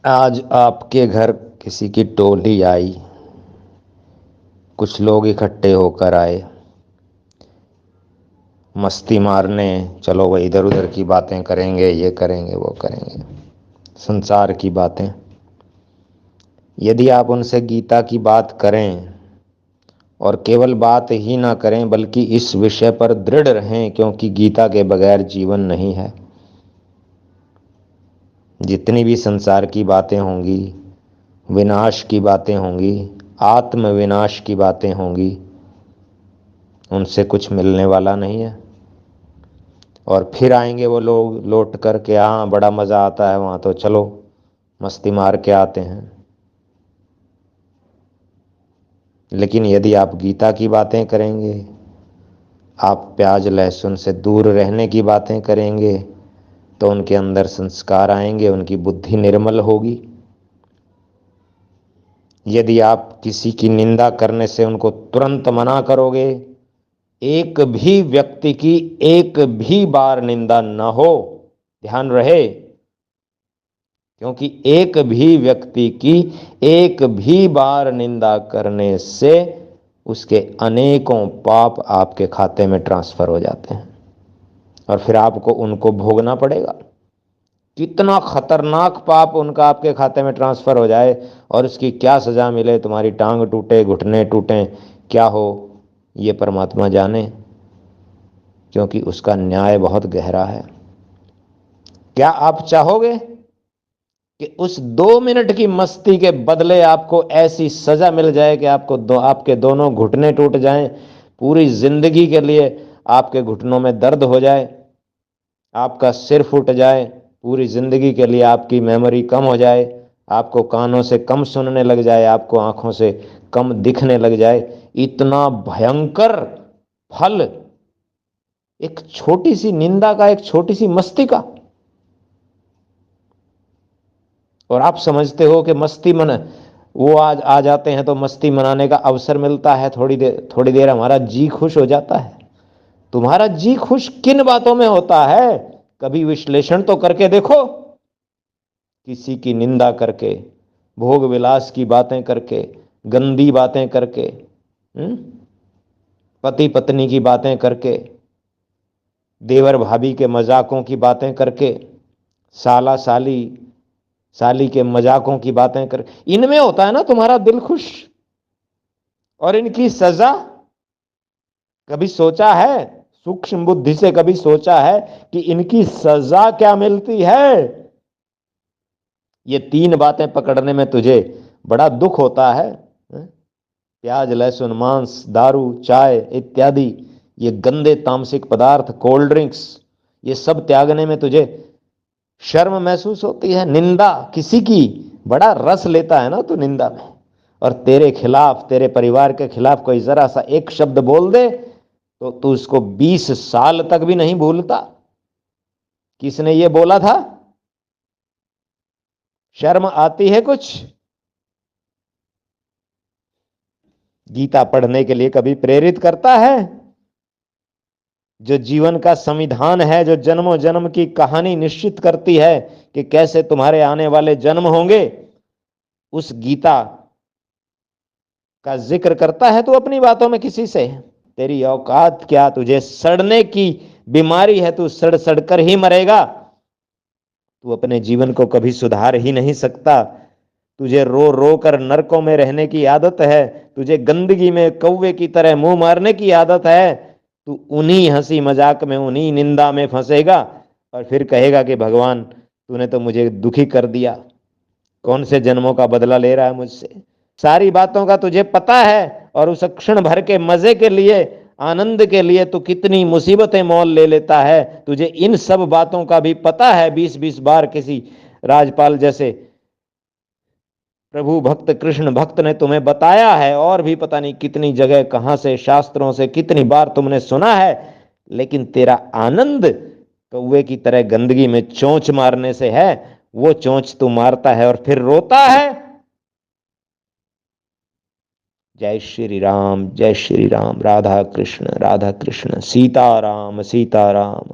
आज आपके घर किसी की टोली आई। कुछ लोग इकट्ठे होकर आए मस्ती मारने। चलो भाई, इधर उधर की बातें करेंगे, ये करेंगे वो करेंगे, संसार की बातें। यदि आप उनसे गीता की बात करें और केवल बात ही ना करें बल्कि इस विषय पर दृढ़ रहें, क्योंकि गीता के बगैर जीवन नहीं है। जितनी भी संसार की बातें होंगी, विनाश की बातें होंगी, आत्म विनाश की बातें होंगी, उनसे कुछ मिलने वाला नहीं है। और फिर आएंगे वो लोग लौट कर के, हाँ बड़ा मज़ा आता है वहाँ, तो चलो मस्ती मार के आते हैं। लेकिन यदि आप गीता की बातें करेंगे, आप प्याज लहसुन से दूर रहने की बातें करेंगे, तो उनके अंदर संस्कार आएंगे, उनकी बुद्धि निर्मल होगी। यदि आप किसी की निंदा करने से उनको तुरंत मना करोगे, एक भी व्यक्ति की एक भी बार निंदा न हो, ध्यान रहे, क्योंकि एक भी व्यक्ति की एक भी बार निंदा करने से उसके अनेकों पाप आपके खाते में ट्रांसफर हो जाते हैं और फिर आपको उनको भोगना पड़ेगा। कितना खतरनाक पाप उनका आपके खाते में ट्रांसफर हो जाए और उसकी क्या सजा मिले, तुम्हारी टांग टूटे, घुटने टूटे, क्या हो, ये परमात्मा जाने, क्योंकि उसका न्याय बहुत गहरा है। क्या आप चाहोगे कि उस 2 मिनट की मस्ती के बदले आपको ऐसी सजा मिल जाए कि आपके दोनों घुटने टूट जाएं, पूरी जिंदगी के लिए आपके घुटनों में दर्द हो जाए, आपका सिर फूट जाए, पूरी जिंदगी के लिए आपकी मेमोरी कम हो जाए, आपको कानों से कम सुनने लग जाए, आपको आंखों से कम दिखने लग जाए? इतना भयंकर फल एक छोटी सी निंदा का, एक छोटी सी मस्ती का। और आप समझते हो कि मस्ती मन वो आज आ जाते हैं तो मस्ती मनाने का अवसर मिलता है, थोड़ी देर हमारा जी खुश हो जाता है। तुम्हारा जी खुश किन बातों में होता है? कभी विश्लेषण तो करके देखो। किसी की निंदा करके, भोग विलास की बातें करके, गंदी बातें करके, पति पत्नी की बातें करके, देवर भाभी के मजाकों की बातें करके, साला साली साली के मजाकों की बातें कर, इनमें होता है ना तुम्हारा दिल खुश। और इनकी सजा कभी सोचा है? सूक्ष्म बुद्धि से कभी सोचा है कि इनकी सजा क्या मिलती है? ये 3 बातें पकड़ने में तुझे बड़ा दुख होता है। प्याज लहसुन मांस दारू चाय इत्यादि, ये गंदे तामसिक पदार्थ, कोल्ड ड्रिंक्स, ये सब त्यागने में तुझे शर्म महसूस होती है। निंदा किसी की बड़ा रस लेता है ना तू निंदा में। और तेरे खिलाफ, तेरे परिवार के खिलाफ कोई जरा सा एक शब्द बोल दे तो तू उसको 20 साल तक भी नहीं भूलता। किसने ये बोला था? शर्म आती है कुछ? गीता पढ़ने के लिए कभी प्रेरित करता है? जो जीवन का संविधान है, जो जन्मों जन्म की कहानी निश्चित करती है कि कैसे तुम्हारे आने वाले जन्म होंगे, उस गीता का जिक्र करता है तू अपनी बातों में किसी से? तेरी औकात क्या? तुझे सड़ने की बीमारी है, तू सड़ सड़ कर ही मरेगा। तू अपने जीवन को कभी सुधार ही नहीं सकता। तुझे रो रो कर नरकों में रहने की आदत है, तुझे गंदगी में कौवे की तरह मुंह मारने की आदत है। तू उन्हीं हंसी मजाक में, उन्हीं निंदा में फंसेगा और फिर कहेगा कि भगवान तूने तो मुझे दुखी कर दिया। कौन से जन्मों का बदला ले रहा है मुझसे? सारी बातों का तुझे पता है और उस क्षण भर के मजे के लिए, आनंद के लिए तू कितनी मुसीबतें मोल ले लेता है। तुझे इन सब बातों का भी पता है। 20-20 बार किसी राजपाल जैसे प्रभु भक्त कृष्ण भक्त ने तुम्हें बताया है, और भी पता नहीं कितनी जगह, कहां से, शास्त्रों से कितनी बार तुमने सुना है। लेकिन तेरा आनंद कौवे की तरह गंदगी में चोंच मारने से है। वो चोंच तू मारता है और फिर रोता है। जय श्री राम, जय श्री राम, राधा कृष्ण सीताराम सीताराम।